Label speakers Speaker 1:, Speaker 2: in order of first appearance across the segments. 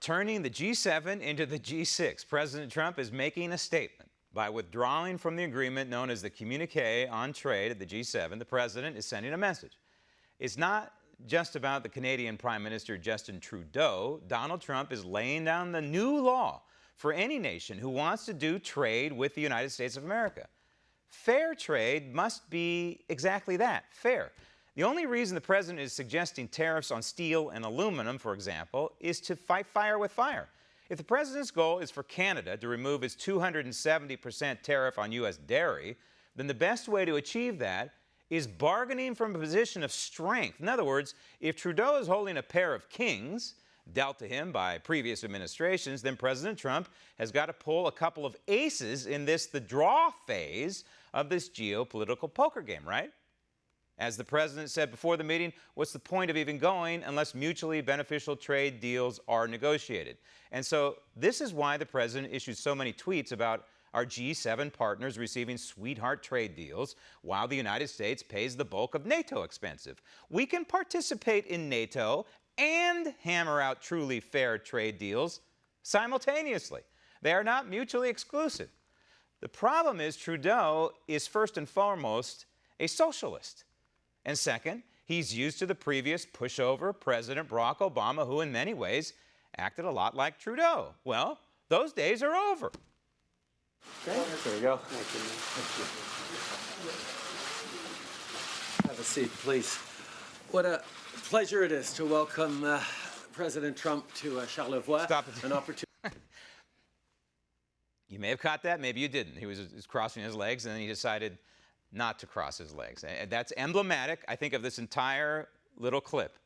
Speaker 1: turning the G7 into the G6. President Trump is making a statement. By withdrawing from the agreement known as the Communiqué on Trade at the G7, the president is sending a message. It's not just about the Canadian Prime Minister Justin Trudeau. Donald Trump is laying down the new law for any nation who wants to do trade with the United States of America. Fair trade must be exactly that, fair. The only reason the president is suggesting tariffs on steel and aluminum, for example, is to fight fire with fire. If the president's goal is for Canada to remove its 270% tariff on U.S. dairy, then the best way to achieve that is bargaining from a position of strength. In other words, if Trudeau is holding a pair of kings dealt to him by previous administrations, then President Trump has got to pull a couple of aces in the draw phase of this geopolitical poker game, right? As the president said before the meeting, what's the point of even going unless mutually beneficial trade deals are negotiated? And so this is why the president issued so many tweets about our G7 partners receiving sweetheart trade deals while the United States pays the bulk of NATO expenses. We can participate in NATO and hammer out truly fair trade deals simultaneously. They are not mutually exclusive. The problem is Trudeau is first and foremost a socialist. And second, he's used to the previous pushover President Barack Obama, who in many ways acted a lot like Trudeau. Well, those days are over.
Speaker 2: Okay, there we go. Thank you. Have a seat, please. What a pleasure it is to welcome President Trump to Charlevoix.
Speaker 1: Stop it.
Speaker 2: An opportunity.
Speaker 1: You may have caught that, maybe you didn't. He was crossing his legs, and then he decided not to cross his legs. And that's emblematic, I think, of this entire little clip.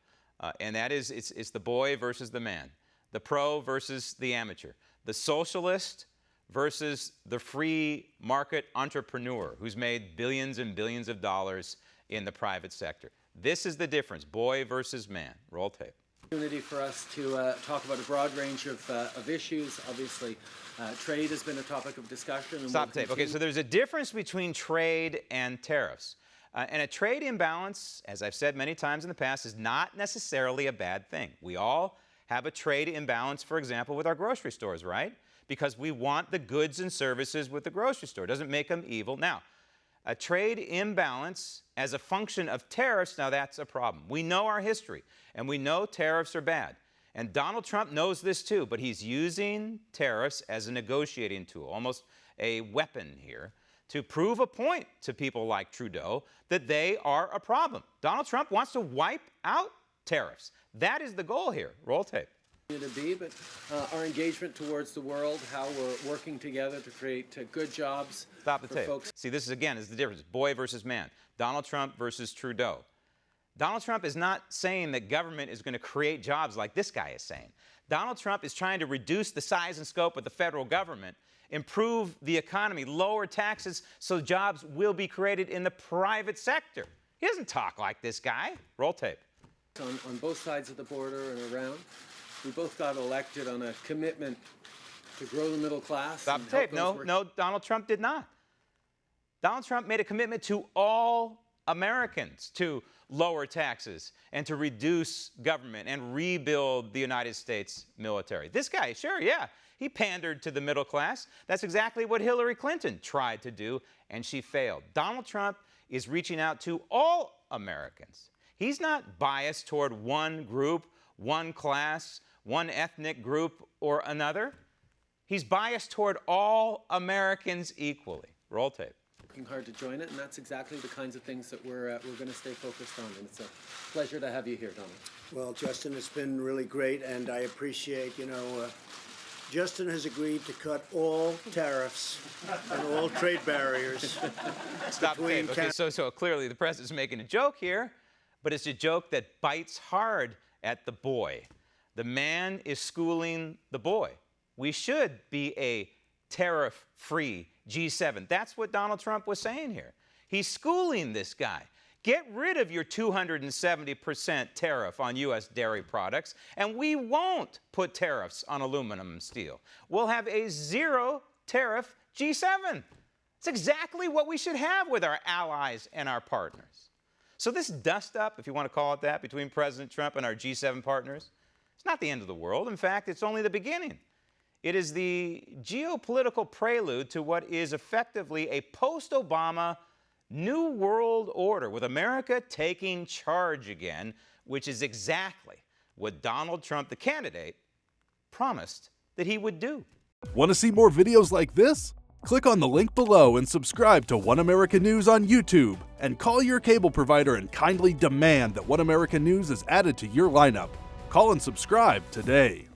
Speaker 1: And that is, it's the boy versus the man, the pro versus the amateur, the socialist versus the free market entrepreneur who's made billions and billions of dollars in the private sector. This is the difference, boy versus man. Roll tape.
Speaker 2: Opportunity for us to talk about a broad range of issues. Obviously, trade has been a topic of discussion. And
Speaker 1: Stop tape. Okay, so there's a difference between trade and tariffs. And a trade imbalance, as I've said many times in the past, is not necessarily a bad thing. We all have a trade imbalance, for example, with our grocery stores, right? Because we want the goods and services with the grocery store. It doesn't make them evil. Now, a trade imbalance as a function of tariffs, now that's a problem. We know our history, and we know tariffs are bad. And Donald Trump knows this too, but he's using tariffs as a negotiating tool, almost a weapon here, to prove a point to people like Trudeau that they are a problem. Donald Trump wants to wipe out tariffs. That is the goal here. Roll tape.
Speaker 2: To be, but our engagement towards the world, how we're working together to create good jobs.
Speaker 1: Stop the
Speaker 2: for
Speaker 1: tape.
Speaker 2: Folks.
Speaker 1: See, this is the difference. Boy versus man. Donald Trump versus Trudeau. Donald Trump is not saying that government is going to create jobs like this guy is saying. Donald Trump is trying to reduce the size and scope of the federal government, improve the economy, lower taxes so jobs will be created in the private sector. He doesn't talk like this guy. Roll tape.
Speaker 2: On both sides of the border and around, we both got elected on a commitment to grow the middle class.
Speaker 1: Stop the tape. No, Donald Trump did not. Donald Trump made a commitment to all Americans to lower taxes and to reduce government and rebuild the United States military. This guy, sure, yeah, he pandered to the middle class. That's exactly what Hillary Clinton tried to do, and she failed. Donald Trump is reaching out to all Americans. He's not biased toward one group, one class, one ethnic group or another. He's biased toward all Americans equally. Roll tape.
Speaker 2: Working hard to join it, and that's exactly the kinds of things that we're going to stay focused on. And it's a pleasure to have you here, Donald.
Speaker 3: Well, Justin, it's been really great, and I appreciate, Justin has agreed to cut all tariffs and all trade barriers.
Speaker 1: Stop tape. Okay, so clearly the president's making a joke here, but it's a joke that bites hard at the boy. The man is schooling the boy. We should be a tariff-free G7. That's what Donald Trump was saying here. He's schooling this guy. Get rid of your 270% tariff on U.S. dairy products, and we won't put tariffs on aluminum and steel. We'll have a zero tariff G7. It's exactly what we should have with our allies and our partners. So this dust-up, if you want to call it that, between President Trump and our G7 partners, It's not the end of the world. In fact, it's only the beginning. It is the geopolitical prelude to what is effectively a post-Obama New World Order, with America taking charge again, which is exactly what Donald Trump, the candidate, promised that he would do.
Speaker 4: Want to see more videos like this? Click on the link below and subscribe to One America News on YouTube, and call your cable provider and kindly demand that One America News is added to your lineup. Call and subscribe today.